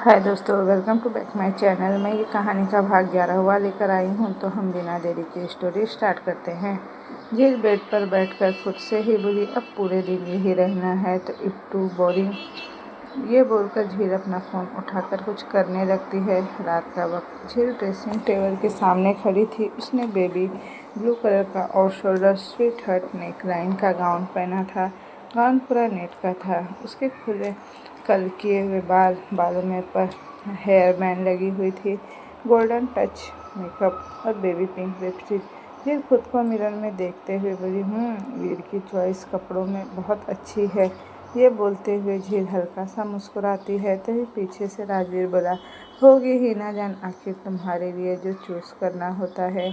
हाय दोस्तों, welcome to back my channel. मैं ये कहानी का भाग 11वां लेकर आई हूँ। तो हम बिना देरी के स्टोरी स्टार्ट करते हैं। झील बेड पर बैठकर खुद से ही बोली, अब पूरे दिन यही रहना है तो इट टू बोरिंग। ये बोलकर झील अपना फ़ोन उठाकर कुछ करने लगती है। रात का वक्त। झील ड्रेसिंग टेबल के सामने खड़ी थी। उसने बेबी ब्लू कलर का और shoulder sweetheart neckline का गाउन पहना था। गाउन पूरा नेट का था। उसके खुले कल किए हुए बालों में पर हेयर बैंड लगी हुई थी। गोल्डन टच मेकअप और बेबी पिंक लिपस्टिक। फिर खुद को मिरर में देखते हुए बोली, वीर की चॉइस कपड़ों में बहुत अच्छी है। ये बोलते हुए झील हल्का सा मुस्कुराती है। तभी पीछे से राजवीर बोला, होगी ही ना जान आखिर तुम्हारे लिए जो चूज करना होता है।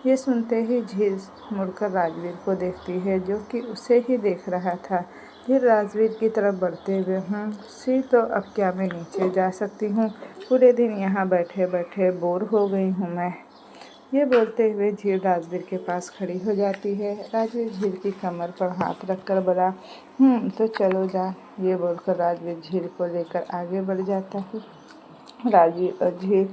ये सुनते ही झील मुड़कर राजवीर को देखती है, जो कि उसे ही देख रहा था। फिर राजवीर की तरफ बढ़ते हुए, सी तो अब क्या मैं नीचे जा सकती हूँ? पूरे दिन यहाँ बैठे बैठे बोर हो गई हूँ मैं। ये बोलते हुए झील राजवीर के पास खड़ी हो जाती है। राजवीर झील की कमर पर हाथ रखकर बोला, तो चलो जा। ये बोलकर राजवीर झील को लेकर आगे बढ़ जाता है। राजवीर और झील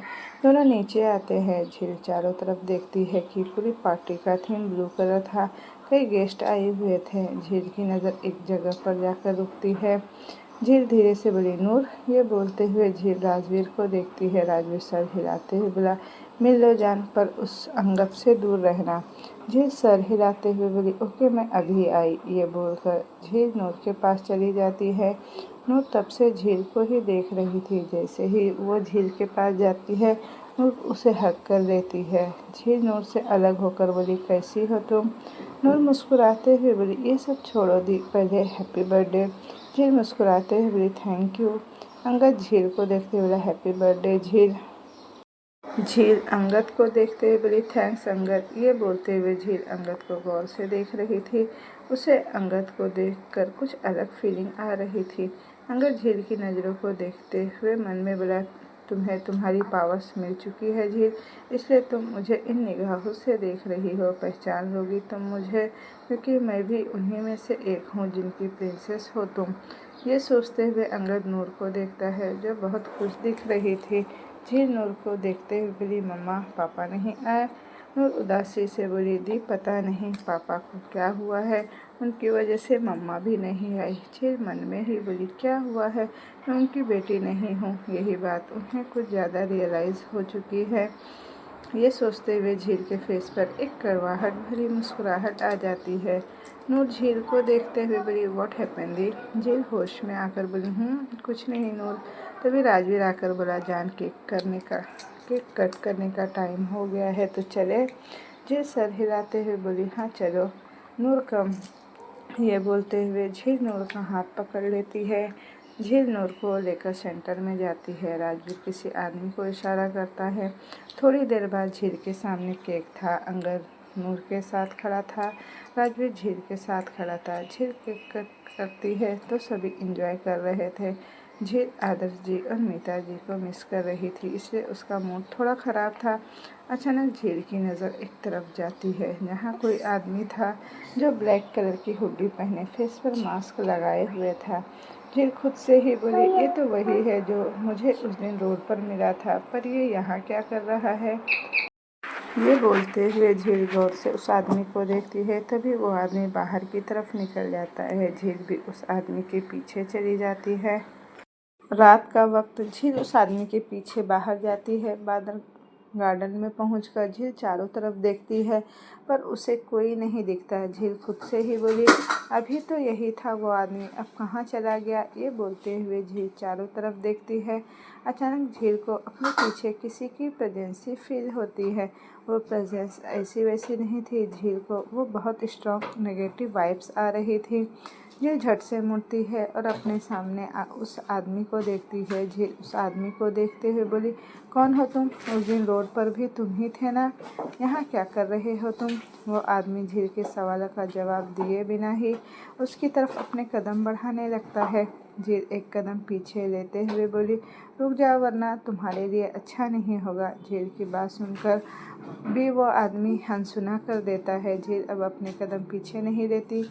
दोनों नीचे आते हैं। झील चारों तरफ देखती है कि पूरी पार्टी का थीम ब्लू कलर था। कई गेस्ट आए हुए थे। झील की नज़र एक जगह पर जाकर रुकती है। झील धीरे से बोली, नूर। ये बोलते हुए झील राजवीर को देखती है। राजवीर सर हिलाते हुए बोला, मिल लो जान, पर उस अंगद से दूर रहना। झील सर हिलाते हुए बोली, ओके मैं अभी आई। ये बोलकर झील नूर के पास चली जाती है। नूर तब से झील को ही देख रही थी। जैसे ही वो झील के पास जाती है, नूर उसे हक कर देती है। झील नूर से अलग होकर बोली, कैसी हो तुम? नूर मुस्कुराते हुए बोली, ये सब छोड़ो दी, पहले हैप्पी बर्थडे। झील मुस्कुराते हुए बोली, थैंक यू। अंगद झील को देखते हुए बोला, हैप्पी बर्थडे झील। झील अंगद को देखते हुए बोली, थैंक्स अंगद। ये बोलते हुए झील अंगद को गौर से देख रही थी। उसे अंगद को देखकर कुछ अलग फीलिंग आ रही थी। अंगद झील की नज़रों को देखते हुए मन में बोला, तुम्हें तुम्हारी पावर्स मिल चुकी है झील, इसलिए तुम मुझे इन निगाहों से देख रही हो। पहचान लोगी तुम मुझे, क्योंकि मैं भी उन्हीं में से एक हूँ जिनकी प्रिंसेस हो तुम। ये सोचते हुए अंगद नूर को देखता है, जो बहुत खुश दिख रही थी। झील नूर को देखते हुए बोली, मम्मा पापा नहीं आए? नूर उदासी से बोली, दी पता नहीं पापा को क्या हुआ है, उनकी वजह से मम्मा भी नहीं आई। झील मन में ही बोली, क्या हुआ है? मैं उनकी बेटी नहीं हूँ। यही बात उन्हें कुछ ज़्यादा रियलाइज़ हो चुकी है। ये सोचते हुए झील के फेस पर एक कड़वाहट भरी मुस्कुराहट आ जाती है। नूर झील को देखते हुए बोली, व्हाट हैपेंड दी? झील होश में आकर बोली, कुछ नहीं नूर। तभी राजवीर आकर बोला, जान केक कट करने का टाइम हो गया है तो चले? झील सर हिलाते हुए बोली, हाँ चलो। नूर कम। ये बोलते हुए झील नूर का हाथ पकड़ लेती है। झील नूर को लेकर सेंटर में जाती है। राजवीर किसी आदमी को इशारा करता है। थोड़ी देर बाद झील के सामने केक था। अंगद नूर के साथ खड़ा था। राजवीर झील के साथ खड़ा था। झील केक कट करती है तो सभी एंजॉय कर रहे थे। झील आदर्श जी और मीता जी को मिस कर रही थी, इसलिए उसका मूड थोड़ा ख़राब था। अचानक झील की नज़र एक तरफ जाती है, जहाँ कोई आदमी था जो ब्लैक कलर की हुड्डी पहने फेस पर मास्क लगाए हुए था। झील खुद से ही बोली, ये तो वही है जो मुझे उस दिन रोड पर मिला था, पर ये यहाँ क्या कर रहा है? ये बोलते हुए झील गौर से उस आदमी को देखती है। तभी वो आदमी बाहर की तरफ निकल जाता है। झील भी उस आदमी के पीछे चली जाती है। रात का वक्त। झील उस आदमी के पीछे बाहर जाती है। बादल गार्डन में पहुंचकर झील चारों तरफ देखती है, पर उसे कोई नहीं दिखता। झील खुद से ही बोली, अभी तो यही था वो आदमी, अब कहाँ चला गया? ये बोलते हुए झील चारों तरफ देखती है। अचानक झील को अपने पीछे किसी की प्रेजेंसी फील होती है। वो प्रेजेंस ऐसी वैसी नहीं थी। झील को वो बहुत स्ट्रॉन्ग नेगेटिव वाइब्स आ रही थी। झील झट से मुड़ती है और अपने सामने उस आदमी को देखती है। झील उस आदमी को देखते हुए बोली, कौन हो तुम? उस दिन रोड पर भी तुम ही थे ना? यहाँ क्या कर रहे हो तुम? वो आदमी झील के सवाल का जवाब दिए बिना ही उसकी तरफ अपने कदम बढ़ाने लगता है। झील एक कदम पीछे लेते हुए बोली, रुक जाओ वरना तुम्हारे लिए अच्छा नहीं होगा। झील की बात सुनकर भी वो आदमी अनसुना कर देता है। झील अब अपने कदम पीछे नहीं लेती।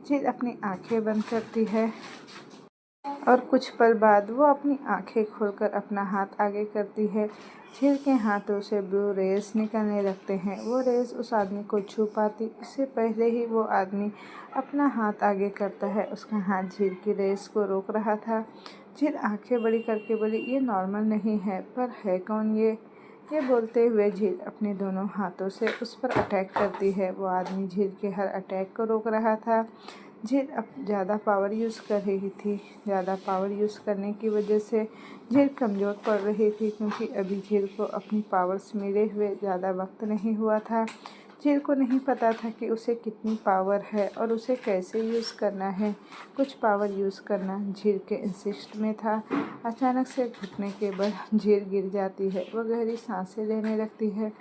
झील अपनी आंखें बंद करती है और कुछ पल बाद वो अपनी आंखें खोलकर अपना हाथ आगे करती है। झील के हाथों से ब्लू रेस निकलने लगते हैं। वो रेस उस आदमी को छू पाती इससे पहले ही वो आदमी अपना हाथ आगे करता है। उसका हाथ झील की रेस को रोक रहा था। झील आंखें बड़ी करके बोली, ये नॉर्मल नहीं है, पर है कौन ये? ये बोलते हुए झील अपने दोनों हाथों से उस पर अटैक करती है। वो आदमी झील के हर अटैक को रोक रहा था। झील अब ज़्यादा पावर यूज़ कर रही थी। ज़्यादा पावर यूज़ करने की वजह से झील कमज़ोर पड़ रही थी, क्योंकि अभी झील को अपनी पावर्स मिले हुए ज़्यादा वक्त नहीं हुआ था। झील को नहीं पता था कि उसे कितनी पावर है और उसे कैसे यूज़ करना है। कुछ पावर यूज़ करना झील के इंसिस्ट में था। अचानक से घुटने के बल झील गिर जाती है। वह गहरी सांसें लेने लगती है।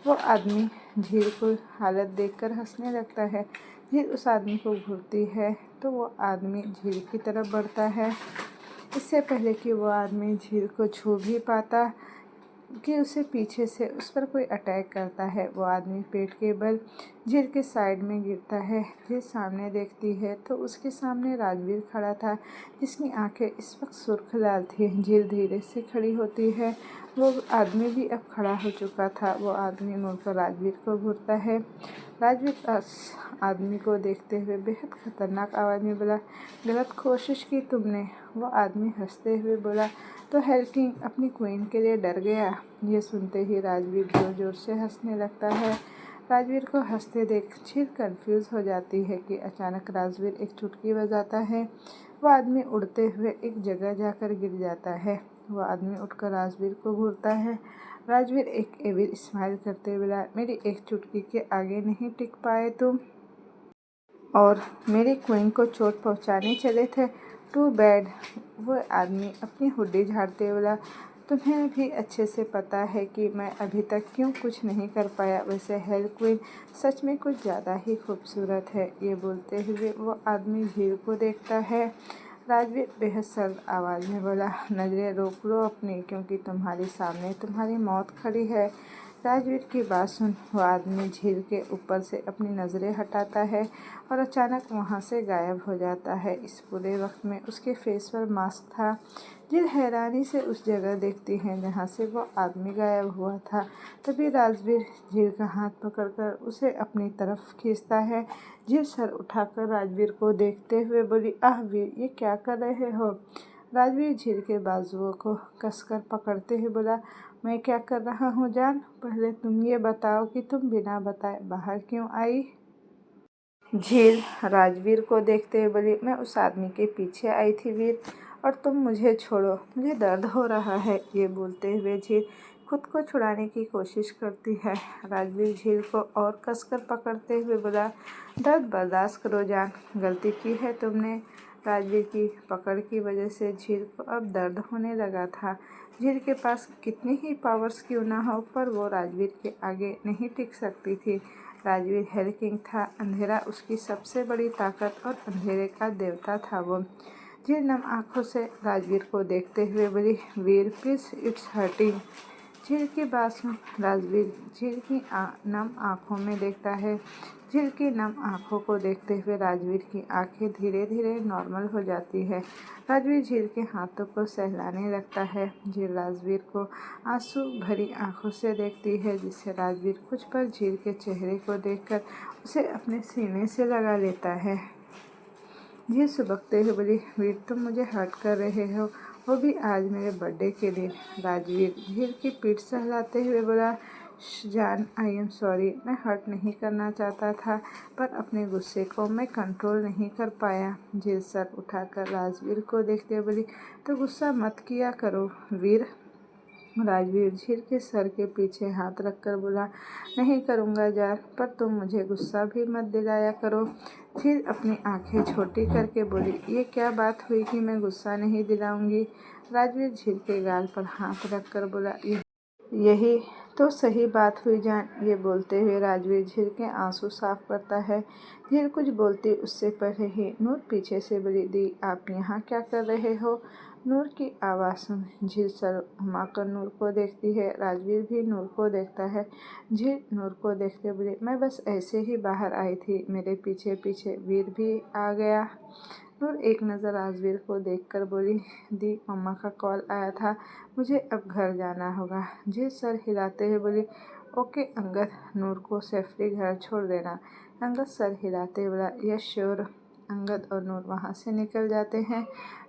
वो आदमी झील को हालत देखकर हंसने लगता है। झील उस आदमी को घूरती है तो वो आदमी झील की तरफ बढ़ता है। इससे पहले कि वो आदमी झील को छू भी पाता कि उसे पीछे से उस पर कोई अटैक करता है। वो आदमी पेट के बल झील के साइड में गिरता है। झील सामने देखती है तो उसके सामने राजवीर खड़ा था, जिसकी आंखें इस वक्त सुर्ख लाल थी। झील धीरे से खड़ी होती है। वो आदमी भी अब खड़ा हो चुका था। वो आदमी मुड़कर राजवीर को घूरता है। राजवीर उस आदमी को देखते हुए बेहद खतरनाक आवाज़ में बोला, गलत कोशिश की तुमने। वो आदमी हंसते हुए बोला, तो हेल किंग अपनी क्वीन के लिए डर गया। ये सुनते ही राजवीर जोर जोर से हंसने लगता है। राजवीर को हंसते देख झील कंफ्यूज हो जाती है कि अचानक राजवीर एक चुटकी बजाता है। वह आदमी उड़ते हुए एक जगह जाकर गिर जाता है। वह आदमी उठकर राजवीर को घूरता है। राजवीर एक एविल स्माइल करते हुए बोला, मेरी एक चुटकी के आगे नहीं टिक पाए तुम और मेरी क्वीन को चोट पहुंचाने चले थे। Too bad. वो आदमी अपनी हुड्डी झाड़ते बोला, तुम्हें भी अच्छे से पता है कि मैं अभी तक क्यों कुछ नहीं कर पाया। वैसे हेल क्वीन सच में कुछ ज़्यादा ही खूबसूरत है। ये बोलते हुए वो आदमी झील को देखता है। राजवीर बेहद सर्द आवाज़ में बोला, नज़रें रोक लो अपनी, क्योंकि तुम्हारे सामने तुम्हारी मौत खड़ी है। राजवीर की बात सुन वो आदमी झील के ऊपर से अपनी नज़रें हटाता है और अचानक वहाँ से गायब हो जाता है। इस पूरे वक्त में उसके फेस पर मास्क था। झील हैरानी से उस जगह देखती है जहाँ से वो आदमी गायब हुआ था। तभी राजवीर झील का हाथ पकड़कर उसे अपनी तरफ खींचता है। झील सर उठाकर राजवीर को देखते हुए बोली, आह वीर, ये क्या कर रहे हो? राजवीर झील के बाजुओं को कसकर पकड़ते हुए बोला, मैं क्या कर रहा हूँ जान? पहले तुम ये बताओ कि तुम बिना बताए बाहर क्यों आई? झील राजवीर को देखते हुए बोली, मैं उस आदमी के पीछे आई थी वीर, और तुम मुझे छोड़ो, मुझे दर्द हो रहा है। ये बोलते हुए झील खुद को छुड़ाने की कोशिश करती है। राजवीर झील को और कसकर पकड़ते हुए बोला, दर्द बर्दाश्त करो जान, गलती की है तुमने। राजवीर की पकड़ की वजह से झील को अब दर्द होने लगा था। झील के पास कितनी ही पावर्स क्यों ना हो, पर वो राजवीर के आगे नहीं टिक सकती थी। राजवीर हेल किंग था। अंधेरा उसकी सबसे बड़ी ताकत और अंधेरे का देवता था वो। झील नम आँखों से राजवीर को देखते हुए बोली, वीर प्लीज, इट्स हर्टिंग। झील की बात सुन राजवीर झील की नम आँखों में देखता है। झील की नम आँखों को देखते हुए राजवीर की आंखें धीरे धीरे नॉर्मल हो जाती है। राजवीर झील के हाथों को सहलाने लगता है। झील राजवीर को आंसू भरी आंखों से देखती है, जिससे राजवीर कुछ पल झील के चेहरे को देखकर उसे अपने सीने से लगा लेता है। झील सुबकते हुए बोली, वीर तुम मुझे हर्ट कर रहे हो, वो भी आज मेरे बर्थडे के दिन। राजवीर झील की पीठ सहलाते हुए बोला, जान आई एम सॉरी, मैं हर्ट नहीं करना चाहता था, पर अपने गुस्से को मैं कंट्रोल नहीं कर पाया। झील सर उठाकर राजवीर को देखते बोली, तो गुस्सा मत किया करो वीर। राजवीर झील के सर के पीछे हाथ रखकर बोला, नहीं करूँगा जान, पर तुम मुझे गुस्सा भी मत दिलाया करो। झील अपनी आंखें छोटी करके बोली, ये क्या बात हुई कि मैं गुस्सा नहीं दिलाऊंगी? राजवीर झील के गाल पर हाथ रखकर बोला, यही तो सही बात हुई जान। ये बोलते हुए राजवीर झील के आंसू साफ करता है। झील कुछ बोलती उससे पहले ही नूर पीछे से बोली, दी आप यहाँ क्या कर रहे हो? नूर की आवाज़ सुन झील सर घुमाकर नूर को देखती है। राजवीर भी नूर को देखता है। झील नूर को देखते बोली, मैं बस ऐसे ही बाहर आई थी, मेरे पीछे पीछे वीर भी आ गया। नूर एक नज़र राजवीर को देखकर बोली, दी मम्मा का कॉल आया था, मुझे अब घर जाना होगा। झील सर हिलाते हुए बोली, ओके अंगद, नूर को सेफली घर छोड़ देना। अंगद सर हिलाते हुए बोला, यस श्योर। अंगद और नूर वहाँ से निकल जाते हैं।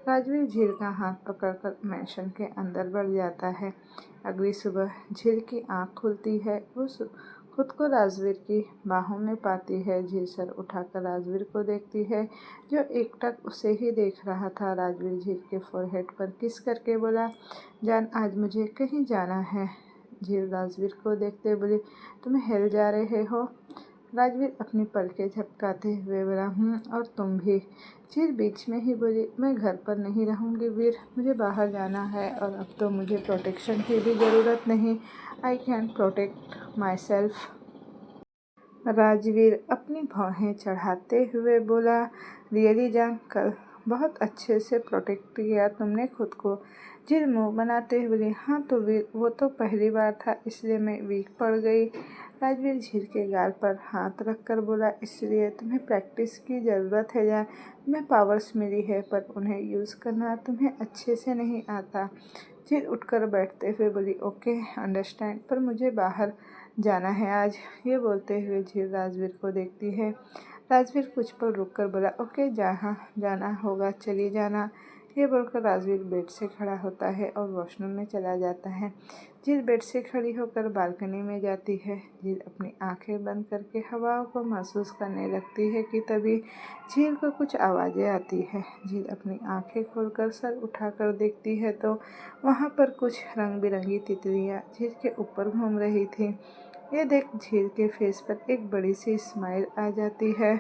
राजवीर झील का हाथ पकड़कर मैंशन के अंदर बढ़ जाता है। अगली सुबह झील की आँख खुलती है। वो खुद को राजवीर की बाहों में पाती है। झील सर उठाकर राजवीर को देखती है, जो एकटक उसे ही देख रहा था। राजवीर झील के फोरहेड पर किस करके बोला, जान आज मुझे कहीं जाना है। झील राजवीर को देखते बोली, तुम हिल जा रहे हो। राजवीर अपनी पलकें झपकाते हुए बोला, और तुम भी। झील बीच में ही बोली, मैं घर पर नहीं रहूँगी वीर, मुझे बाहर जाना है और अब तो मुझे प्रोटेक्शन की भी ज़रूरत नहीं। I can protect my self. Rajveer अपनी भौहें चढ़ाते हुए बोला, रियली जान, कल बहुत अच्छे से प्रोटेक्ट किया तुमने खुद को। झील मुँह बनाते हुए बोली, हाँ तो वीर, वो तो पहली बार था इसलिए मैं वीक पड़ गई। राजवीर झील के गाल पर हाथ रखकर बोला, इसलिए तुम्हें प्रैक्टिस की ज़रूरत है जान। तुम्हें पावर्स मिली है पर उन्हें यूज़ करना तुम्हें अच्छे से नहीं आता। झील उठकर बैठते हुए बोली, ओके अंडरस्टैंड, पर मुझे बाहर जाना है आज। ये बोलते हुए झील राजवीर को देखती है। राजवीर कुछ पल रुककर बोला, ओके जहाँ जाना होगा चली जाना। ये बोलकर राजवीर बेड से खड़ा होता है और वॉशरूम में चला जाता है। झील बेड से खड़ी होकर बालकनी में जाती है। झील अपनी आंखें बंद करके हवाओं को महसूस करने लगती है कि तभी झील को कुछ आवाज़ें आती है। झील अपनी आंखें खोलकर सर उठाकर देखती है तो वहाँ पर कुछ रंग बिरंगी तितलियाँ झील के ऊपर घूम रही थी। ये देख झील के फेस पर एक बड़ी सी स्माइल आ जाती है।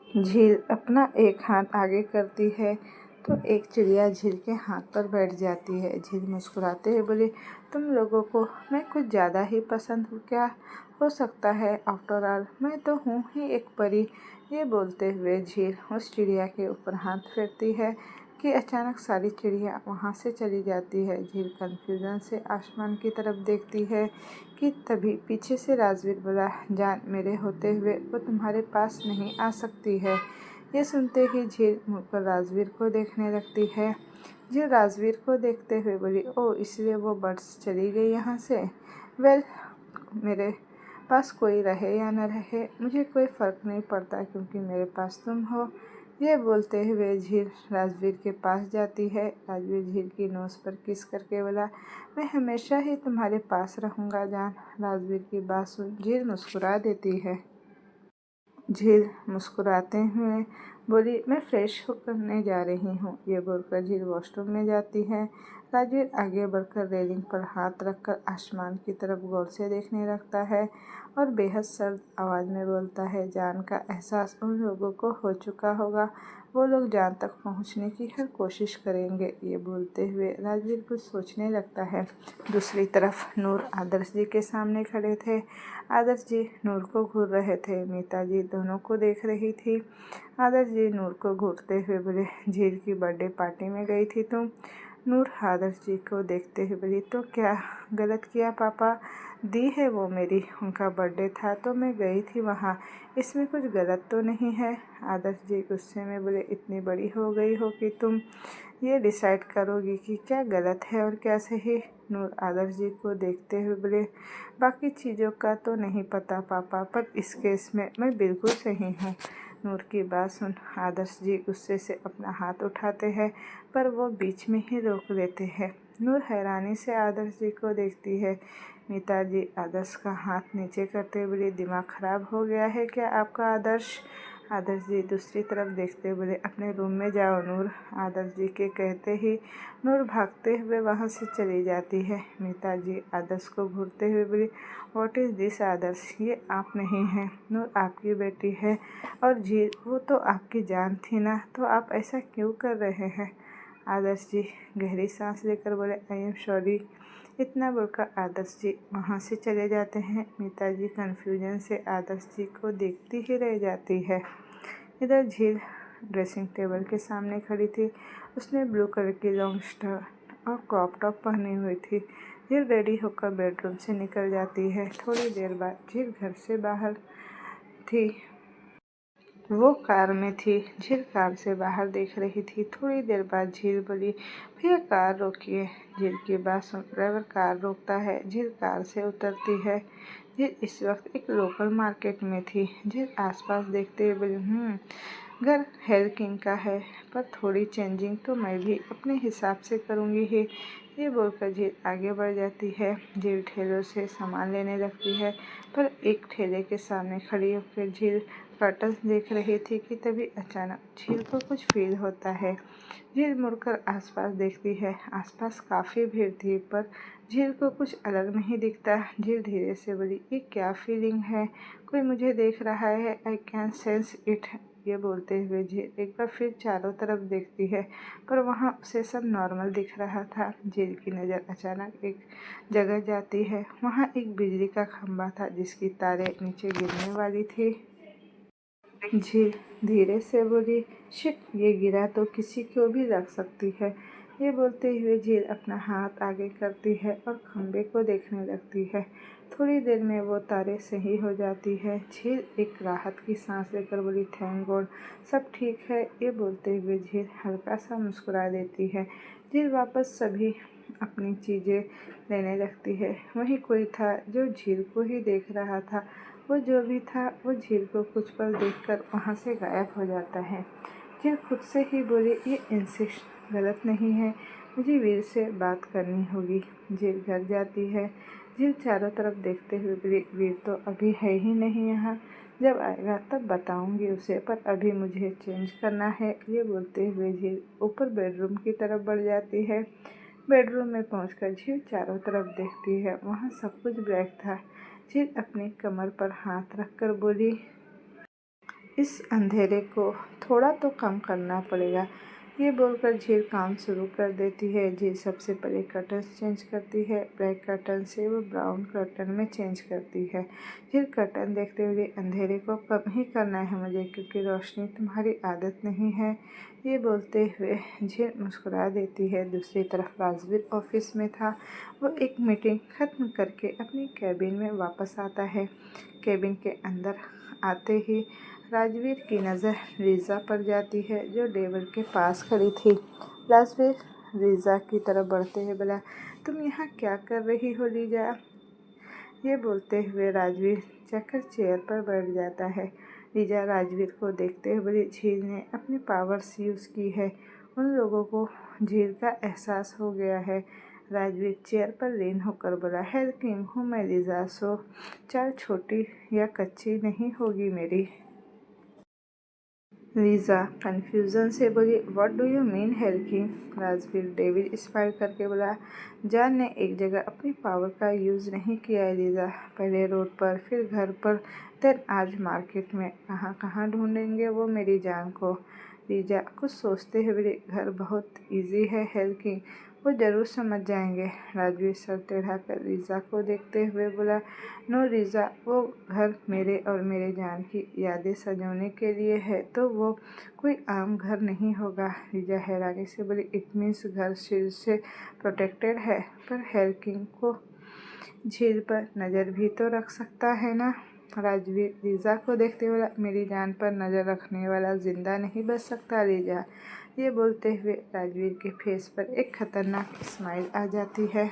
झील अपना एक हाथ आगे करती है तो एक चिड़िया झील के हाथ पर बैठ जाती है। झील मुस्कुराते हुए बोली, तुम लोगों को मैं कुछ ज़्यादा ही पसंद हूँ क्या? हो सकता है, आफ्टर ऑल मैं तो हूँ ही एक परी। ये बोलते हुए झील उस चिड़िया के ऊपर हाथ फेरती है कि अचानक सारी चिड़िया वहाँ से चली जाती है। झील कन्फ्यूजन से आसमान की तरफ देखती है कि तभी पीछे से राजवीर बोला, जान मेरे होते हुए वो तुम्हारे पास नहीं आ सकती है। ये सुनते ही झील मुड़कर राजवीर को देखने लगती है। झील राजवीर को देखते हुए बोली, ओ इसलिए वो बर्ड्स चली गई यहाँ से। वेल, मेरे पास कोई रहे या न रहे मुझे कोई फ़र्क नहीं पड़ता क्योंकि मेरे पास तुम हो। ये बोलते हुए झील राजवीर के पास जाती है। राजवीर झील की नोज़ पर किस करके बोला, मैं हमेशा ही तुम्हारे पास रहूँगा जान। राजवीर की बात सुन झील मुस्कुरा देती है। झील मुस्कुराते हुए बोली, मैं फ्रेश होकर जा रही हूँ। ये बोलकर झील वॉशरूम में जाती है। राजवीर आगे बढ़कर रेलिंग पर हाथ रखकर आसमान की तरफ गौर से देखने लगता है और बेहद सर्द आवाज़ में बोलता है, जान का एहसास उन लोगों को हो चुका होगा, वो लोग जान तक पहुंचने की हर कोशिश करेंगे। ये बोलते हुए राजवीर कुछ सोचने लगता है। दूसरी तरफ नूर आदर्श जी के सामने खड़े थे। आदर्श जी नूर को घूर रहे थे। मीता जी दोनों को देख रही थी। आदर्श जी नूर को घूरते हुए बोले, झील की बर्थडे पार्टी में गई थी तुम? नूर आदर्श जी को देखते हुए बोली, तो क्या गलत किया पापा? दी है वो मेरी, उनका बर्थडे था तो मैं गई थी वहाँ, इसमें कुछ गलत तो नहीं है। आदर्श जी गुस्से में बोले, इतनी बड़ी हो गई हो कि तुम ये डिसाइड करोगी कि क्या गलत है और क्या सही? नूर आदर्श जी को देखते हुए बोले, बाकी चीज़ों का तो नहीं पता पापा, पर इस केस में मैं बिल्कुल सही हूँ। नूर की बात सुन आदर्श जी गुस्से से अपना हाथ उठाते हैं पर वो बीच में ही रोक लेते हैं। नूर हैरानी से आदर्श जी को देखती है। मीता जी आदर्श का हाथ नीचे करते हुए बोली, दिमाग खराब हो गया है क्या आपका आदर्श? आदर्श जी दूसरी तरफ देखते बोले, अपने रूम में जाओ नूर। आदर्श जी के कहते ही नूर भागते हुए वहाँ से चली जाती है। मीता जी आदर्श को घूरते हुए बोली, व्हाट इज़ दिस आदर्श, ये आप नहीं हैं, नूर आपकी बेटी है और झील वो तो आपकी जान थी ना, तो आप ऐसा क्यों कर रहे हैं? आदर्श जी गहरी सांस लेकर बोले, आई एम सॉरी। इतना बोलकर आदर्श जी वहाँ से चले जाते हैं। मीता जी कन्फ्यूजन से आदर्श जी को देखती ही रह जाती है। इधर झील ड्रेसिंग टेबल के सामने खड़ी थी। उसने ब्लू कलर की लॉन्ग स्कर्ट और क्रॉप टॉप पहनी हुई थी। झील रेडी होकर बेडरूम से निकल जाती है। थोड़ी देर बाद झील घर से बाहर थी। वो कार में थी। झील कार से बाहर देख रही थी। थोड़ी देर बाद झील बोली, भैया कार रोकिए। झील की बात सुन ड्राइवर कार रोकता है। झील कार से उतरती है। झील इस वक्त एक लोकल मार्केट में थी। झील आसपास देखते हुए बोली, घर हेल किंग का है, पर थोड़ी चेंजिंग तो मैं भी अपने हिसाब से करूँगी ही। ये बोलकर झील आगे बढ़ जाती है। झील ठेलों से सामान लेने लगती है, पर एक ठेले के सामने खड़ी होकर झील कर्टन्स देख रही थी कि तभी अचानक झील को कुछ फील होता है। झील मुड़कर आसपास देखती है। आसपास काफ़ी भीड़ थी, पर झील को कुछ अलग नहीं दिखता। झील धीरे से बोली, ये क्या फीलिंग है? कोई मुझे देख रहा है। I can sense it. ये बोलते हुए झील एक बार फिर चारों तरफ देखती है, पर वहाँ उसे सब नॉर्मल दिख रहा था। झील की नज़र अचानक एक जगह जाती है। वहाँ एक बिजली का खंभा था जिसकी तारें नीचे गिरने वाली थी। झील धीरे से बोली, शिट, ये गिरा तो किसी को भी लग सकती है। ये बोलते हुए झील अपना हाथ आगे करती है और खंबे को देखने लगती है। थोड़ी देर में वो तारे सही हो जाती है। झील एक राहत की सांस लेकर बोली, थैंक गॉड, सब ठीक है। ये बोलते हुए झील हल्का सा मुस्कुरा देती है। झील वापस सभी अपनी चीज़ें लेने लगती है। वहीं कोई था जो झील को ही देख रहा था। वो जो भी था वो झील को कुछ पल देखकर वहाँ से गायब हो जाता है। झील खुद से ही बोली, ये इंसिस्ट गलत नहीं है, मुझे वीर से बात करनी होगी। झील घर जाती है। झील चारों तरफ देखते हुए बोली, वीर तो अभी है ही नहीं यहाँ, जब आएगा तब बताऊंगी उसे, पर अभी मुझे चेंज करना है। ये बोलते हुए झील ऊपर बेडरूम की तरफ बढ़ जाती है। बेडरूम में पहुंचकर झील चारों तरफ देखती है। वहाँ सब कुछ ब्लैक था। झील अपनी कमर पर हाथ रखकर बोली, इस अंधेरे को थोड़ा तो कम करना पड़ेगा। ये बोलकर झील काम शुरू कर देती है। झील सबसे पहले कर्टन चेंज करती है। ब्लैक कर्टन से वो ब्राउन कर्टन में चेंज करती है। झील कर्टन देखते हुए, अंधेरे को कम ही करना है मुझे, क्योंकि रोशनी तुम्हारी आदत नहीं है। ये बोलते हुए झील मुस्कुरा देती है। दूसरी तरफ राजवीर ऑफिस में था। वो एक मीटिंग खत्म करके अपनी कैबिन में वापस आता है। कैबिन के अंदर आते ही राजवीर की नज़र लीज़ा पर जाती है, जो टेबल के पास खड़ी थी। राजवीर लीज़ा की तरफ बढ़ते हुए बोला, तुम यहाँ क्या कर रही हो लीज़ा? ये बोलते हुए राजवीर जाकर चेयर पर बैठ जाता है। लीज़ा राजवीर को देखते हुए बोली, झील ने अपनी पावर्स यूज़ की है। उन लोगों को झील का एहसास हो गया है। राजवीर चेयर पर लीन होकर बोला, हेल किंग हूँ मैं लीज़ा, सो चाल छोटी या कच्ची नहीं होगी मेरी। लीज़ा कन्फ्यूज़न से बोली, what do you mean hello king? Rajveer David smile करके बोला, जान ने एक जगह अपनी पावर का यूज़ नहीं किया है लीज़ा। पहले रोड पर, फिर घर पर, देन आज मार्केट में। कहाँ कहाँ ढूंढेंगे वो मेरी जान को? लीज़ा कुछ सोचते हुए, घर बहुत इजी है हेल किंग, वो ज़रूर समझ जाएंगे। राजवीर सर टेढ़ाकर लीज़ा को देखते हुए बोला, नो लीज़ा, वो घर मेरे और मेरे जान की यादें सजोने के लिए है, तो वो कोई आम घर नहीं होगा। लीज़ा हैरानी से बोली, इट मीन्स घर शील्ड से प्रोटेक्टेड है, पर हेल किंग को झील पर नज़र भी तो रख सकता है ना? राजवीर लीज़ा को देखते हुए, मेरी जान पर नज़र रखने वाला जिंदा नहीं बच सकता लीज़ा। ये बोलते हुए राजवीर के फेस पर एक खतरनाक स्माइल आ जाती है।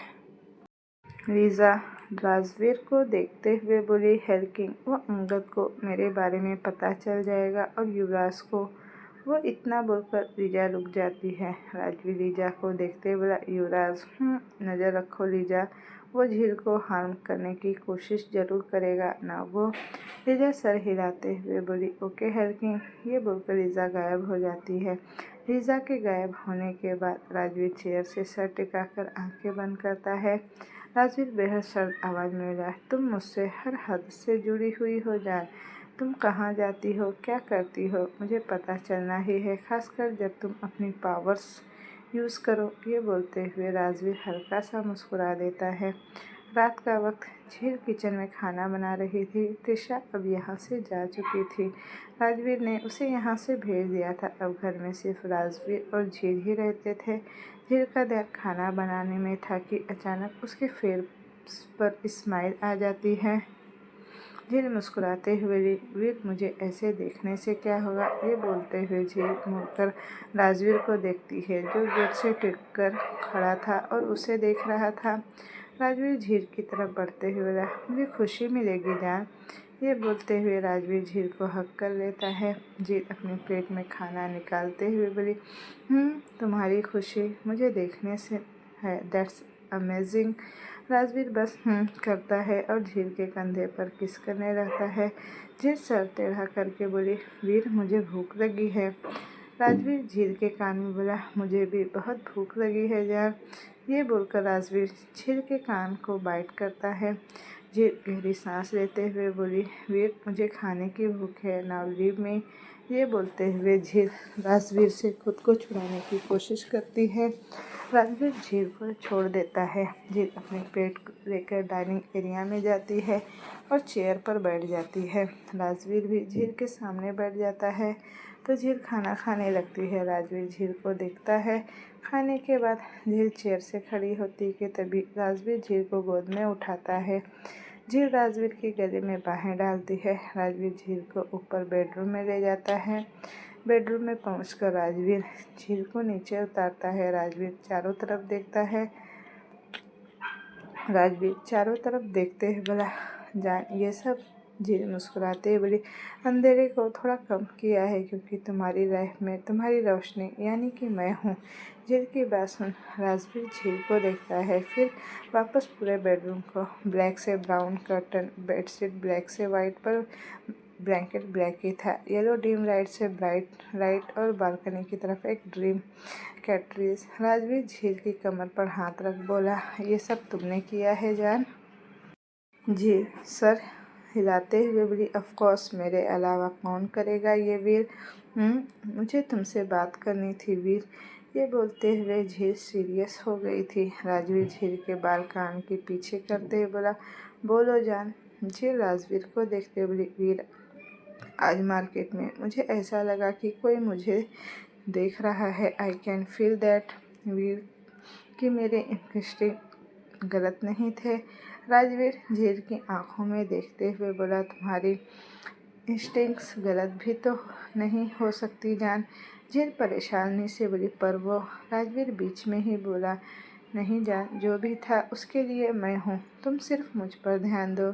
लीज़ा राजवीर को देखते हुए बोली, हेल किंग, वो अंगद को मेरे बारे में पता चल जाएगा, और युवराज को। वो इतना बोलकर लीज़ा रुक जाती है। राजवीर लीज़ा को देखते हुए बोला, युवराज, नज़र रखो लीज़ा, वो झील को हार्म करने की कोशिश ज़रूर करेगा ना वो? लीज़ा सर हिलाते हुए बोली, ओके हेल किंग। ये बोलकर लीज़ा गायब हो जाती है। लीज़ा के गायब होने के बाद राजवीर चेयर से सर टिकाकर आंखें बंद करता है। राजवीर बेहद सर्द आवाज़ में बोला, तुम मुझसे हर हद से जुड़ी हुई हो जान। तुम कहाँ जाती हो, क्या करती हो, मुझे पता चलना ही है, खासकर जब तुम अपनी पावर्स यूज़ करो। ये बोलते हुए राजवीर हल्का सा मुस्कुरा देता है। रात का वक्त। झील किचन में खाना बना रही थी। त्रिशा अब यहाँ से जा चुकी थी। राजवीर ने उसे यहाँ से भेज दिया था। अब घर में सिर्फ राजवीर और झील ही रहते थे। झील का ध्यान खाना बनाने में था कि अचानक उसके फेस पर स्माइल आ जाती है। झील मुस्कुराते हुए वीर मुझे ऐसे देखने से क्या होगा, ये बोलते हुए झील मुड़कर राजवीर को देखती है जो गेट से टिककर खड़ा था और उसे देख रहा था। राजवीर झील की तरफ बढ़ते हुए बोला, मुझे खुशी मिलेगी जान। ये बोलते हुए राजवीर झील को हक कर लेता है। झील अपने प्लेट में खाना निकालते हुए बोली, तुम्हारी खुशी मुझे देखने से है, दैट्स अमेजिंग। राजवीर बस करता है और झील के कंधे पर किस करने रहता है। झील सर टेढ़ा करके बोली, वीर मुझे भूख लगी है। राजवीर झील के कान में बोला, मुझे भी बहुत भूख लगी है जान। ये बोलकर राजवीर झील के कान को बाइट करता है। झील गहरी सांस लेते हुए बोली, वीर मुझे खाने की भूख है, नाउ लीव मी। ये बोलते हुए झील राजवीर से खुद को छुड़ाने की कोशिश करती है। राजवीर झील को छोड़ देता है। झील अपने पेट लेकर डाइनिंग एरिया में जाती है और चेयर पर बैठ जाती है। राजवीर भी झील के सामने बैठ जाता है तो झील खाना खाने लगती है। राजवीर झील को देखता है। खाने के बाद झील चेयर से खड़ी होती कि तभी राजवीर झील को गोद में उठाता है। झील राजवीर के गले में बाहें डालती है। राजवीर झील को ऊपर बेडरूम में ले जाता है। बेडरूम में पहुंचकर राजवीर झील को नीचे उतारता है। राजवीर चारों तरफ देखता है। राजवीर चारों तरफ देखते हुए बोला, जान ये सब। झील मुस्कुराते हुए बोली, अंधेरे को थोड़ा कम किया है क्योंकि तुम्हारी राह में तुम्हारी रोशनी यानी कि मैं हूँ। झील की बात सुन राजवीर झील को देखता है, फिर वापस पूरे बेडरूम को। ब्लैक से ब्राउन कर्टन, बेडशीट ब्लैक से वाइट, पर ब्लैंकेट ब्लैक ही था। येलो डिम लाइट से ब्राइट लाइट और बालकनी की तरफ एक ड्रीम कैटरीज। राजवीर झील की कमर पर हाथ रख बोला, ये सब तुमने किया है जान। झील सर हिलाते हुए बोली, ऑफ कोर्स, मेरे अलावा कौन करेगा ये वीर। मुझे तुमसे बात करनी थी वीर। ये बोलते हुए झील सीरियस हो गई थी। राजवीर झील के बाल कान के पीछे करते हुए बोला, बोलो जान। झील राजवीर को देखते हुए बोली, वीर आज मार्केट में मुझे ऐसा लगा कि कोई मुझे देख रहा है। आई कैन फील दैट वीर कि मेरे इंस्टिंक्ट गलत नहीं थे। राजवीर झील की आंखों में देखते हुए बोला, तुम्हारी इंस्टिंक्ट्स गलत भी तो नहीं हो सकती जान। झील परेशानी से बोली, पर वो। राजवीर बीच में ही बोला, नहीं जान, जो भी था उसके लिए मैं हूँ, तुम सिर्फ मुझ पर ध्यान दो।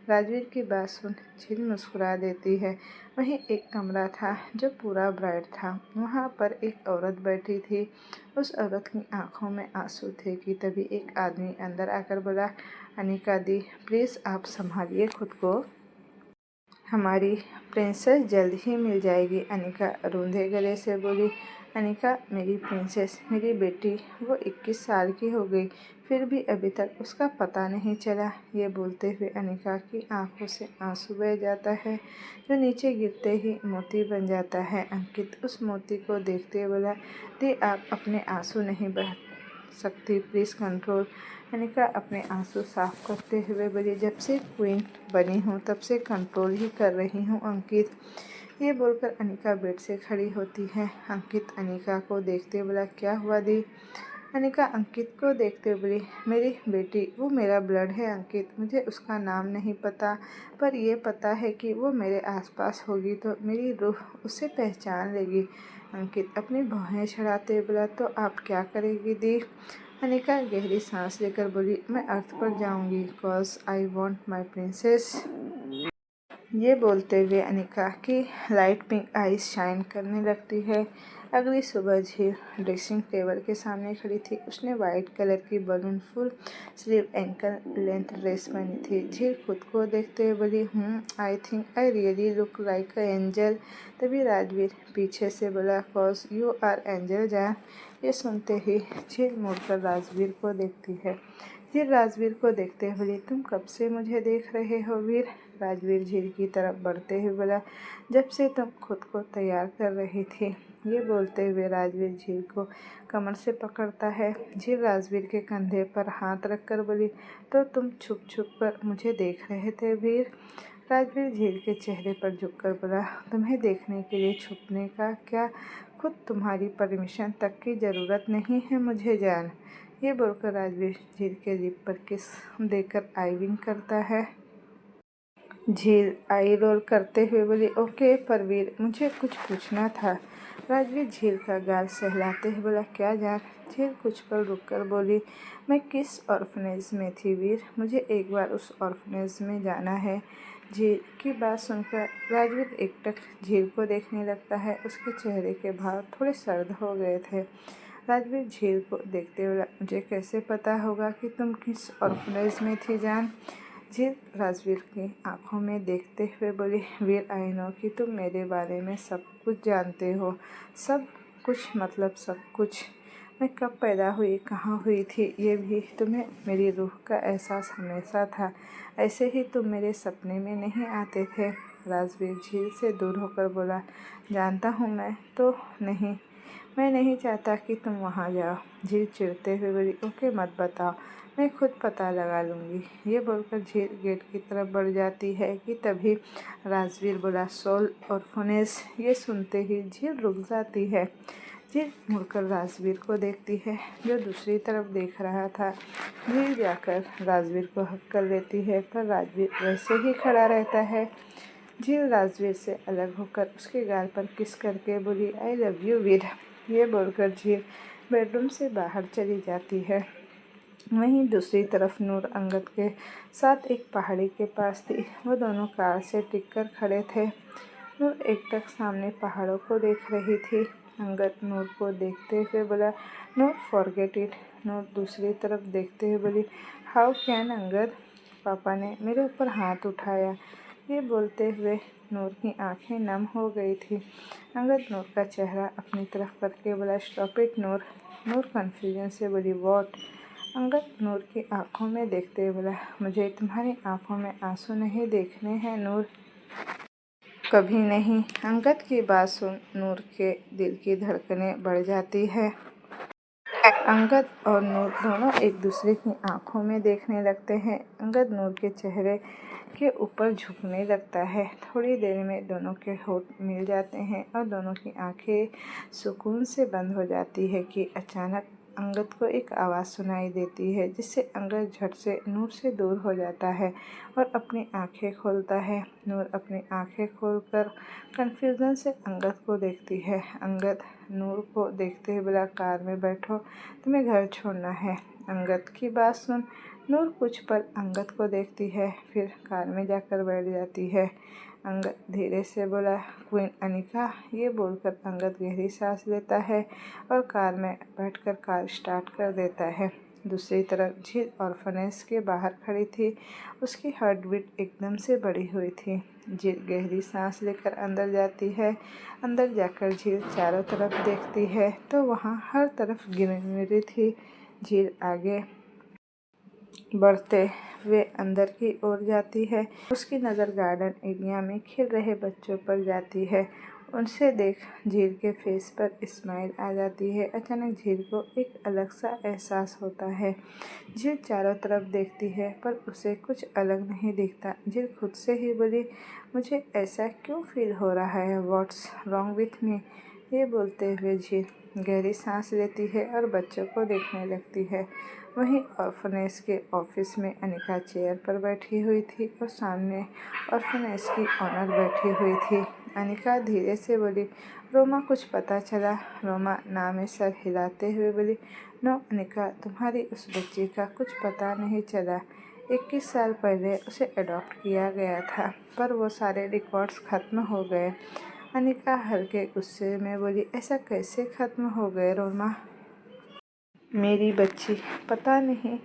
राजवीर की बात सुन झील मुस्कुरा देती है। वहीं एक कमरा था जो पूरा ब्राइट था। वहाँ पर एक औरत बैठी थी। उस औरत की आंखों में आंसू थे कि तभी एक आदमी अंदर आकर बोला, अनिका दी, प्लीज़ आप संभालिए खुद को, हमारी प्रिंसेस जल्द ही मिल जाएगी। अनिका रूंधे गले से बोली, अनिका मेरी प्रिंसेस, मेरी बेटी, वो 21 साल की हो गई, फिर भी अभी तक उसका पता नहीं चला। ये बोलते हुए अनिका की आंखों से आंसू बह जाता है जो नीचे गिरते ही मोती बन जाता है। अंकित उस मोती को देखते बोला, दी आप अपने आंसू नहीं बह सकती, प्लीज़ कंट्रोल। अनिका अपने आंसू साफ करते हुए बोली, जब से क्वीन बनी हूँ तब से कंट्रोल ही कर रही हूँ अंकित। ये बोलकर अनिका बेड से खड़ी होती है। अंकित अनिका को देखते बोला, क्या हुआ दी। अनिका अंकित को देखते बोली, मेरी बेटी, वो मेरा ब्लड है अंकित, मुझे उसका नाम नहीं पता, पर यह पता है कि वो मेरे आसपास होगी तो मेरी रूह उसे पहचान लेगी। अंकित अपनी भौहें छड़ाते बोला, तो आप क्या करेगी दी। अनिका गहरी सांस लेकर बोली, मैं अर्थ पर जाऊंगी, cause I want my princess. ये बोलते हुए अनिका की लाइट पिंक आईज शाइन करने लगती है। अगली सुबह झील ड्रेसिंग टेबल के सामने खड़ी थी। उसने वाइट कलर की balloon full sleeve ankle length dress पहनी थी। झील खुद को देखते हुए बोली, I think I really look like a angel. तभी राजवीर पीछे से बोला, कॉज यू आर एंजल जान। ये सुनते ही झील मुड़कर राजवीर को देखती है। झील राजवीर को देखते हुए बोली, तुम कब से मुझे देख रहे हो वीर। राजवीर झील की तरफ बढ़ते हुए बोला, जब से तुम खुद को तैयार कर रही थी। ये बोलते हुए राजवीर झील को कमर से पकड़ता है। झील राजवीर के कंधे पर हाथ रखकर बोली, तो तुम छुप छुप कर मुझे देख रहे थे वीर। राजवीर झील के चेहरे पर झुककर बोला, तुम्हें देखने के लिए छुपने का क्या खुद तुम्हारी परमिशन तक की ज़रूरत नहीं है मुझे जान। ये बोलकर राजवीर झील के लिप पर किस देकर आई विंक करता है। झील आई रोल करते हुए बोली, ओके परवीर, मुझे कुछ पूछना था। राजवीर झील का गाल सहलाते हुए बोला, क्या जान। झील कुछ पल रुककर बोली, मैं किस ऑर्फनेज में थी वीर, मुझे एक बार उस ऑर्फनेज में जाना है। झील की बात सुनकर राजवीर एकटक झील को देखने लगता है। उसके चेहरे के भाव थोड़े सर्द हो गए थे। राजवीर झील को देखते हुए, मुझे कैसे पता होगा कि तुम किस ऑर्फनेज में थी जान। झील राजवीर की आंखों में देखते हुए बोली, वीर आई नो कि तुम मेरे बारे में सब कुछ जानते हो। सब कुछ मतलब सब कुछ। मैं कब पैदा हुई, कहाँ हुई थी, ये भी तुम्हें मेरी रूह का एहसास हमेशा था। ऐसे ही तुम मेरे सपने में नहीं आते थे। राजवीर झील से दूर होकर बोला, जानता हूँ मैं नहीं चाहता कि तुम वहाँ जाओ। झील चिढ़ते हुए बोली, ओके मत बताओ, मैं खुद पता लगा लूँगी। ये बोलकर झील गेट की तरफ बढ़ जाती है कि तभी राजवीर बोला, सोल ऑर्फनेज। ये सुनते ही झील रुक जाती है। झील मुड़कर राजवीर को देखती है, जो दूसरी तरफ देख रहा था। झील जाकर राजवीर को हक कर लेती है, पर राजवीर वैसे ही खड़ा रहता है। झील राजवीर से अलग होकर उसके गाल पर किस करके बोली, आई लव यू वीर। ये बोलकर झील बेडरूम से बाहर चली जाती है। वहीं दूसरी तरफ नूर अंगद के साथ एक पहाड़ी के पास थी। वो दोनों कार से टिककर खड़े थे। नूर एकटक सामने पहाड़ों को देख रही थी। अंगद नूर को देखते हुए बोला, नूर फॉरगेट इट। नूर दूसरी तरफ देखते हुए बोली, हाउ कैन अंगद। पापा ने मेरे ऊपर हाथ उठाया। ये बोलते हुए नूर की आंखें नम हो गई थी। अंगद नूर का चेहरा अपनी तरफ करके बोला, stop it Noor. Noor confusion से बोली, वॉट। अंगद नूर की आंखों में देखते बोला, मुझे तुम्हारी आंखों में आंसू नहीं देखने हैं नूर, कभी नहीं। अंगद की बात सुन नूर के दिल की धड़कनें बढ़ जाती है। अंगद और नूर दोनों एक दूसरे की आंखों में देखने लगते हैं। अंगद नूर के चेहरे के ऊपर झुकने लगता है। थोड़ी देर में दोनों के होठ मिल जाते हैं और दोनों की आंखें सुकून से बंद हो जाती है कि अचानक अंगद को एक आवाज़ सुनाई देती है, जिससे अंगद झट से नूर से दूर हो जाता है और अपनी आंखें खोलता है। नूर अपनी आंखें खोलकर कन्फ्यूज़न से अंगद को देखती है। अंगद नूर को देखते हुए बोला, कार में बैठो, तुम्हें घर छोड़ना है। अंगद की बात सुन नूर कुछ पल अंगद को देखती है, फिर कार में जाकर बैठ जाती है। अंगद धीरे से बोला, क्वीन अनिका। ये बोलकर अंगद गहरी सांस लेता है और कार में बैठकर कार स्टार्ट कर देता है। दूसरी तरफ झील ऑर्फनेज के बाहर खड़ी थी। उसकी हार्ट बीट एकदम से बढ़ी हुई थी। झील गहरी सांस लेकर अंदर जाती है। अंदर जाकर झील चारों तरफ देखती है तो वहाँ हर तरफ ग्रीनरी थी। झील आगे बढ़ते हुए अंदर की ओर जाती है। उसकी नज़र गार्डन एरिया में खेल रहे बच्चों पर जाती है। उनसे देख झील के फेस पर स्माइल आ जाती है। अचानक झील को एक अलग सा एहसास होता है। झील चारों तरफ देखती है पर उसे कुछ अलग नहीं दिखता। झील खुद से ही बोली, मुझे ऐसा क्यों फील हो रहा है, व्हाट्स रॉन्ग विथ मी। ये बोलते हुए झील गहरी सांस लेती है और बच्चों को देखने लगती है। वहीं ऑर्फनेज के ऑफिस में अनिका चेयर पर बैठी हुई थी और सामने ऑर्फनेज की ऑनर बैठी हुई थी। अनिका धीरे से बोली, रोमा कुछ पता चला। रोमा नाम में सर हिलाते हुए बोली, नो अनिका, तुम्हारी उस बच्ची का कुछ पता नहीं चला। 21 साल पहले उसे अडॉप्ट किया गया था, पर वो सारे रिकॉर्ड्स ख़त्म हो गए। अनिका हल्के गुस्से में बोली, ऐसा कैसे ख़त्म हो गए रोमा। मेरी बच्ची पता नहीं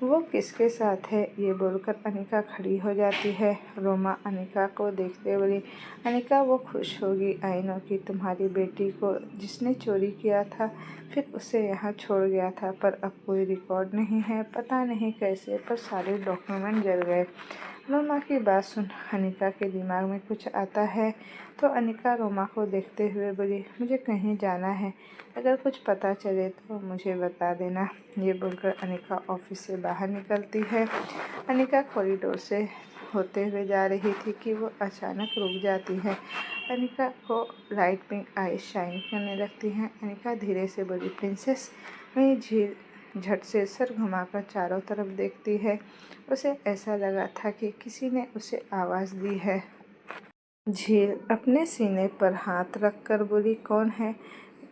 वो किसके साथ है। ये बोलकर अनिका खड़ी हो जाती है। रोमा अनिका को देखते बोली, अनिका वो खुश होगी, आई नो कि तुम्हारी बेटी को जिसने चोरी किया था फिर उसे यहाँ छोड़ गया था, पर अब कोई रिकॉर्ड नहीं है, पता नहीं कैसे, पर सारे डॉक्यूमेंट जल गए। रोमा की बात सुन अनिका के दिमाग में कुछ आता है तो अनिका रोमा को देखते हुए बोली, मुझे कहीं जाना है, अगर कुछ पता चले तो मुझे बता देना। ये बोलकर अनिका ऑफिस से बाहर निकलती है। अनिका कॉरिडोर से होते हुए जा रही थी कि वो अचानक रुक जाती है। अनिका को लाइट पिंक आईज शाइन करने लगती हैं। अनिका धीरे से बोली, प्रिंसेस। वहीं झील झट से सर घुमाकर चारों तरफ देखती है। उसे ऐसा लगा था कि किसी ने उसे आवाज़ दी है। झील अपने सीने पर हाथ रखकर बोली, कौन है?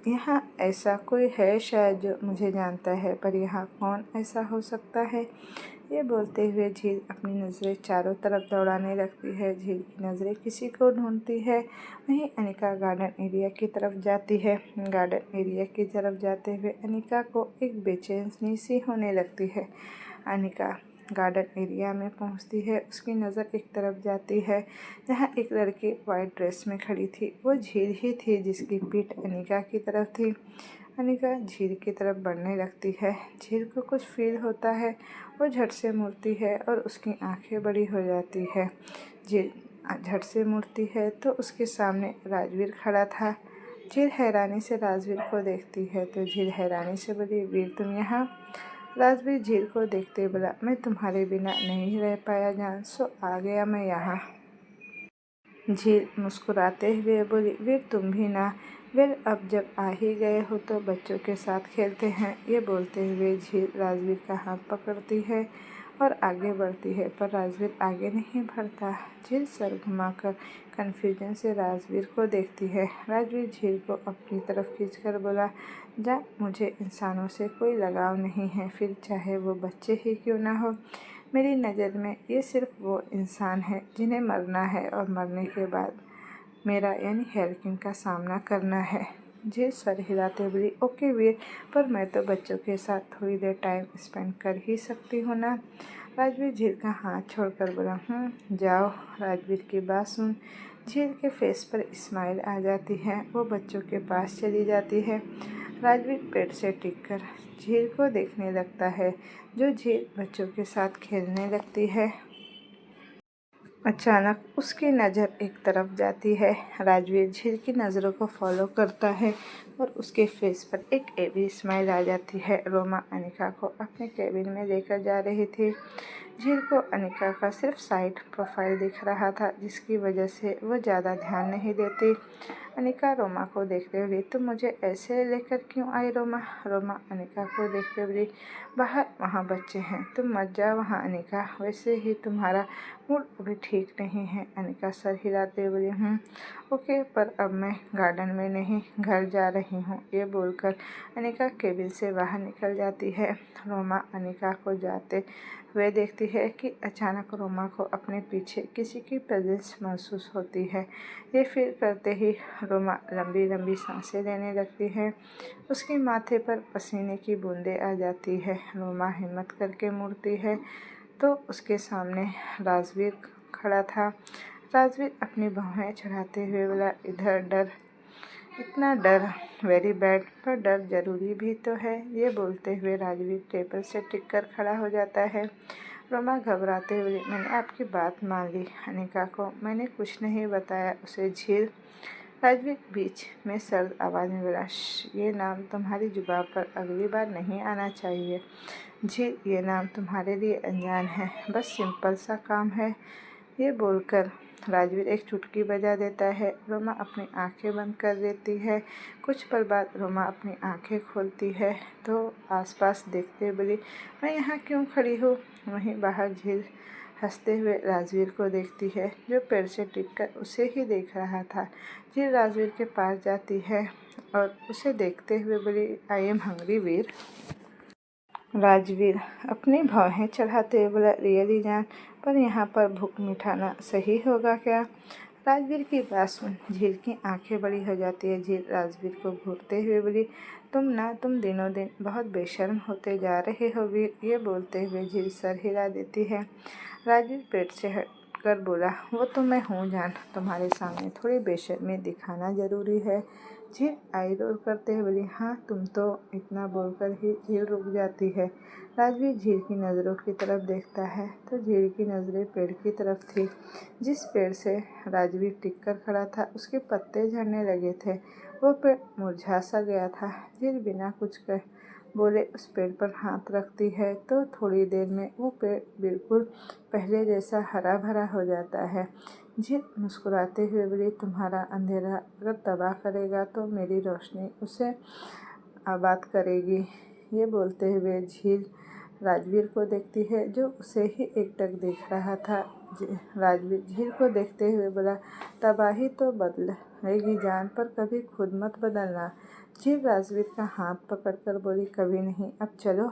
यहाँ ऐसा कोई है शायद जो मुझे जानता है, पर यहाँ कौन ऐसा हो सकता है? ये बोलते हुए झील अपनी नज़रें चारों तरफ दौड़ाने लगती है। झील की नज़रें किसी को ढूंढती है। वहीं अनिका गार्डन एरिया की तरफ जाती है। गार्डन एरिया की तरफ जाते हुए अनिका को एक बेचैनी सी होने लगती है। अनिका गार्डन एरिया में पहुंचती है। उसकी नज़र एक तरफ जाती है जहां एक लड़की वाइट ड्रेस में खड़ी थी। वो झील ही थी जिसकी पीठ अनिका की तरफ थी। अनिका झील की तरफ बढ़ने लगती है। झील को कुछ फील होता है। वो झट से मुड़ती है और उसकी आंखें बड़ी हो जाती है। झील झट से मुड़ती है तो उसके सामने राजवीर खड़ा था। झील हैरानी से राजवीर को देखती है तो झील हैरानी से बोली, वीर तुम यहाँ? राजवीर झील को देखते बोला, मैं तुम्हारे बिना नहीं रह पाया जान, सो आ गया मैं यहाँ। झील मुस्कुराते हुए बोली, वीर तुम भी ना? वीर अब जब आ ही गए हो तो बच्चों के साथ खेलते हैं। ये बोलते हुए झील राजवीर का हाथ पकड़ती है और आगे बढ़ती है, पर राजवीर आगे नहीं बढ़ता। झील सर घुमाकर कन्फ्यूजन से राजवीर को देखती है। राजवीर झील को अपनी तरफ खींचकर बोला, जा, मुझे इंसानों से कोई लगाव नहीं है, फिर चाहे वो बच्चे ही क्यों ना हो। मेरी नज़र में ये सिर्फ वो इंसान है जिन्हें मरना है और मरने के बाद मेरा यानी हेरकिन का सामना करना है। झील सर हिलाते बोली, ओके वीर, पर मैं तो बच्चों के साथ थोड़ी देर टाइम स्पेंड कर ही सकती हूँ ना। राजवीर झील का हाथ छोड़कर बोला, जाओ। राजवीर की बात सुन झील के फेस पर स्माइल आ जाती है। वो बच्चों के पास चली जाती है। राजवीर पेड़ से टिककर झील को देखने लगता है, जो झील बच्चों के साथ खेलने लगती है। अचानक उसकी नज़र एक तरफ जाती है। राजवीर झील की नज़रों को फॉलो करता है और उसके फेस पर एक एवी स्माइल आ जाती है। रोमा अनिका को अपने केबिन में लेकर जा रही थी। झील को अनिका का सिर्फ साइड प्रोफाइल दिख रहा था, जिसकी वजह से वो ज़्यादा ध्यान नहीं देती। अनिका रोमा को देखते हुए, तुम मुझे ऐसे लेकर क्यों आई रोमा? रोमा अनिका को देखते हुए, बाहर वहाँ बच्चे हैं, तुम मत जाओ वहाँ अनिका, वैसे ही तुम्हारा मूड अभी ठीक नहीं है। अनिका सर हिलाते हुए बोली, ओके, पर अब मैं गार्डन में नहीं, घर जा रही हूँ। ये बोलकर अनिका केबिन से बाहर निकल जाती है। रोमा अनिका को जाते हुए देखती है कि अचानक रोमा को अपने पीछे किसी की प्रेजेंस महसूस होती है। ये फील करते ही रोमा लंबी लंबी सांसें लेने लगती है। उसके माथे पर पसीने की बूंदें आ जाती है। रोमा हिम्मत करके मुड़ती है तो उसके सामने राजवीर खड़ा था। राजवीर अपनी बाहें चढ़ाते हुए बोला, इधर डर, इतना डर वेरी बैड, पर डर जरूरी भी तो है। ये बोलते हुए राजवीर टेबल से टिककर खड़ा हो जाता है। रोमा घबराते हुए, मैंने आपकी बात मान ली, अनिका को मैंने कुछ नहीं बताया उसे। झील राजवीर बीच में सर्द आवाज़ में बोला, ये नाम तुम्हारी जुबान पर अगली बार नहीं आना चाहिए। झील, ये नाम तुम्हारे लिए अनजान है, बस सिंपल सा काम है। ये बोलकर राजवीर एक चुटकी बजा देता है। रोमा अपनी आंखें बंद कर देती है। कुछ पल बाद रोमा अपनी आंखें खोलती है तो आसपास देखते बोली, मैं यहाँ क्यों खड़ी हूँ? वहीं बाहर झील हंसते हुए राजवीर को देखती है, जो पेड़ से टिककर उसे ही देख रहा था। झील राजवीर के पास जाती है और उसे देखते हुए बोली, आई एम हंग्री वीर। राजवीर अपनी भौहें चढ़ाते हुए बोला, रियली जान, पर यहाँ पर भूख मिटाना सही होगा क्या? राजवीर की बात सुन झील की आंखें बड़ी हो जाती है। झील राजवीर को घूरते हुए बोली, तुम दिनों दिन बहुत बेशर्म होते जा रहे हो वीर। ये बोलते हुए झील सर हिला देती है। राजवीर पेट से हटकर बोला, वो तो मैं हूँ जान, तुम्हारे सामने थोड़ी बेशर्मी दिखाना ज़रूरी है। झील आई रोल करते हुए बोली, हाँ, तुम तो, इतना बोलकर ही झील रुक जाती है। राजवीर झील की नज़रों की तरफ देखता है तो झील की नज़रें पेड़ की तरफ थी। जिस पेड़ से राजवीर टिककर खड़ा था उसके पत्ते झड़ने लगे थे। वो पेड़ मुरझा सा गया था। झील बिना कुछ कह बोले उस पेड़ पर हाथ रखती है तो थोड़ी देर में वो पेड़ बिल्कुल पहले जैसा हरा भरा हो जाता है। झील मुस्कुराते हुए बोली, तुम्हारा अंधेरा अगर तबाह करेगा तो मेरी रोशनी उसे आबाद करेगी। ये बोलते हुए झील राजवीर को देखती है जो उसे ही एकटक देख रहा था। राजवीर झील को देखते हुए बोला, तबाही तो बदलेगी जान, पर कभी खुद मत बदलना। झील राजवीर का हाथ पकड़कर बोली, कभी नहीं, अब चलो।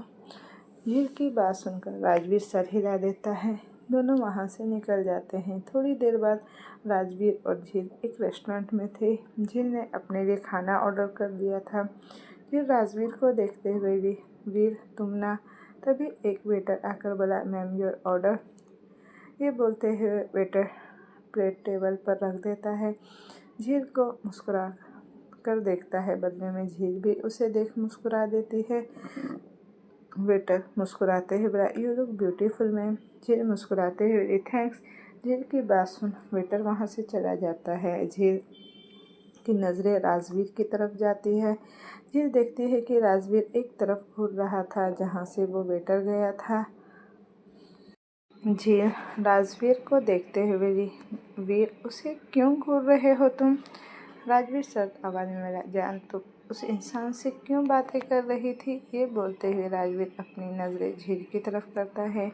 झील की बात सुनकर राजवीर सर हिला देता है। दोनों वहाँ से निकल जाते हैं। थोड़ी देर बाद राजवीर और झील एक रेस्टोरेंट में थे। झील ने अपने लिए खाना ऑर्डर कर दिया था। झील राजवीर को देखते हुए वीर तुम ना। तभी एक वेटर आकर बोला, मैम योर ऑर्डर। ये बोलते हुए वेटर प्लेट टेबल पर रख देता है। झील को मुस्कुरा कर देखता है, बदले में झील भी उसे देख मुस्कुरा देती है। वेटर मुस्कुराते हुए बोला, यू लुक ब्यूटीफुल मैम। झील मुस्कुराते हुए थैंक्स। झील की बात सुन वेटर वहाँ से चला जाता है। झील की नज़रें राजवीर की तरफ जाती है। झील देखती है कि राजवीर एक तरफ घूर रहा था जहाँ से वो वेटर गया था। झील राजवीर को देखते हुए वीर उसे क्यों घूर रहे हो तुम? राजवीर सर्द आवाज़ में बोला, जान तुम उस इंसान से क्यों बातें कर रही थी? ये बोलते हुए राजवीर अपनी नज़रें झील की तरफ करता है।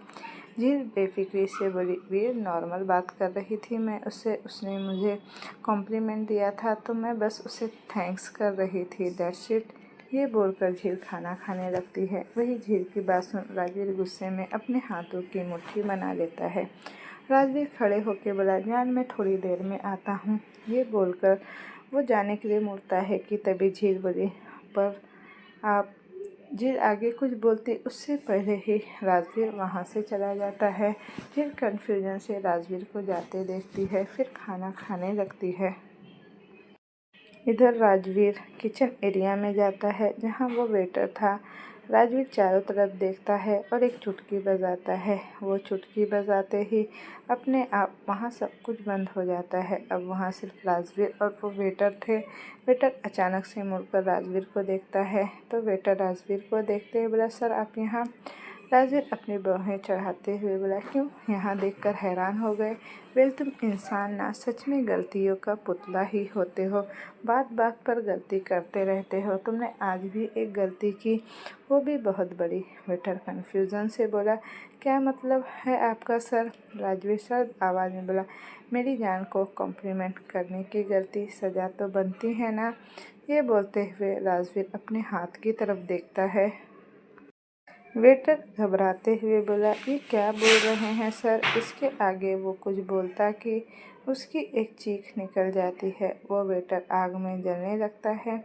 झील बेफिक्री से बोली, वीर नॉर्मल बात कर रही थी मैं उससे, उसने मुझे कॉम्प्लीमेंट दिया था तो मैं बस उसे थैंक्स कर रही थी, दैट्स इट। ये बोलकर झील खाना खाने लगती है। वही झील की बात सुन राजवीर गुस्से में अपने हाथों की मुट्ठी बना लेता है। राजवीर खड़े होकर बोला, जान मैं थोड़ी देर में आता हूँ। ये बोलकर वो जाने के लिए मुड़ता है कि तभी झील बोली, पर आप। झील आगे कुछ बोलती उससे पहले ही राजवीर वहाँ से चला जाता है। झील कन्फ्यूजन से राजवीर को जाते देखती है, फिर खाना खाने लगती है। इधर राजवीर किचन एरिया में जाता है जहाँ वो वेटर था। राजवीर चारों तरफ देखता है और एक चुटकी बजाता है। वो चुटकी बजाते ही अपने आप वहाँ सब कुछ बंद हो जाता है। अब वहाँ सिर्फ राजवीर और वो वेटर थे। वेटर अचानक से मुड़कर राजवीर को देखता है तो वेटर राजवीर को देखते हुए बोला, सर आप यहाँ? राजवीर अपनी बाहें चढ़ाते हुए बोला, क्यों यहाँ देखकर हैरान हो गए? वेल तुम इंसान ना सच में गलतियों का पुतला ही होते हो, बात बात पर गलती करते रहते हो। तुमने आज भी एक गलती की, वो भी बहुत बड़ी। वेटर कन्फ्यूज़न से बोला, क्या मतलब है आपका सर? राजवीर सर्द आवाज़ में बोला, मेरी जान को कॉम्प्लीमेंट करने की गलती सज़ा तो बनती है ना। ये बोलते हुए राजवीर अपने हाथ की तरफ देखता है। वेटर घबराते हुए बोला, ये क्या बोल रहे हैं सर? इसके आगे वो कुछ बोलता कि उसकी एक चीख निकल जाती है। वो वेटर आग में जलने लगता है।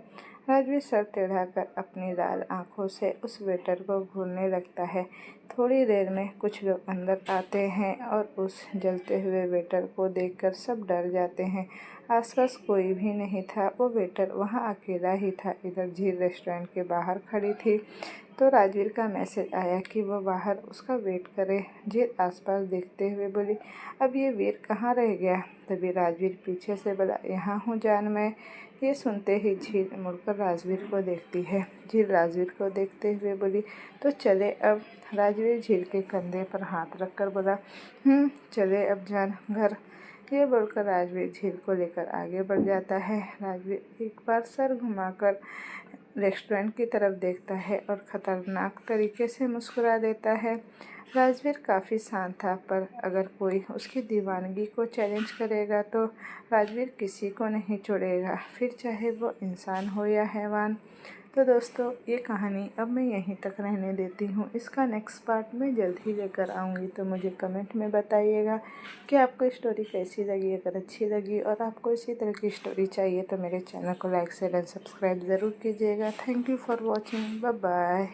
राजवीर सर टेढ़ा कर अपनी लाल आंखों से उस वेटर को घूरने लगता है। थोड़ी देर में कुछ लोग अंदर आते हैं और उस जलते हुए वेटर को देखकर सब डर जाते हैं। आसपास कोई भी नहीं था, वो वेटर वहाँ अकेला ही था। इधर झील रेस्टोरेंट के बाहर खड़ी थी तो राजवीर का मैसेज आया कि वो बाहर उसका वेट करे। झील आसपास देखते हुए बोली, अब ये वीर कहाँ रह गया? तभी राजवीर पीछे से बोला, यहाँ हूँ जान मैं। ये सुनते ही झील मुड़कर राजवीर को देखती है। झील राजवीर को देखते हुए बोली, तो चले अब? राजवीर झील के कंधे पर हाथ रखकर बोला, चले अब जान घर। ये बोलकर राजवीर झील को लेकर आगे बढ़ जाता है। राजवीर एक बार सर घुमाकर रेस्टोरेंट की तरफ देखता है और ख़तरनाक तरीके से मुस्कुरा देता है। राजवीर काफ़ी शांत था, पर अगर कोई उसकी दीवानगी को चैलेंज करेगा तो राजवीर किसी को नहीं छोड़ेगा, फिर चाहे वो इंसान हो या हैवान। तो दोस्तों ये कहानी अब मैं यहीं तक रहने देती हूँ। इसका नेक्स्ट पार्ट मैं जल्द ही लेकर आऊँगी, तो मुझे कमेंट में बताइएगा कि आपको स्टोरी कैसी लगी। अगर अच्छी लगी और आपको इसी तरह की स्टोरी चाहिए तो मेरे चैनल को लाइक शेयर एंड सब्सक्राइब ज़रूर कीजिएगा। Thank you for watching. Bye bye.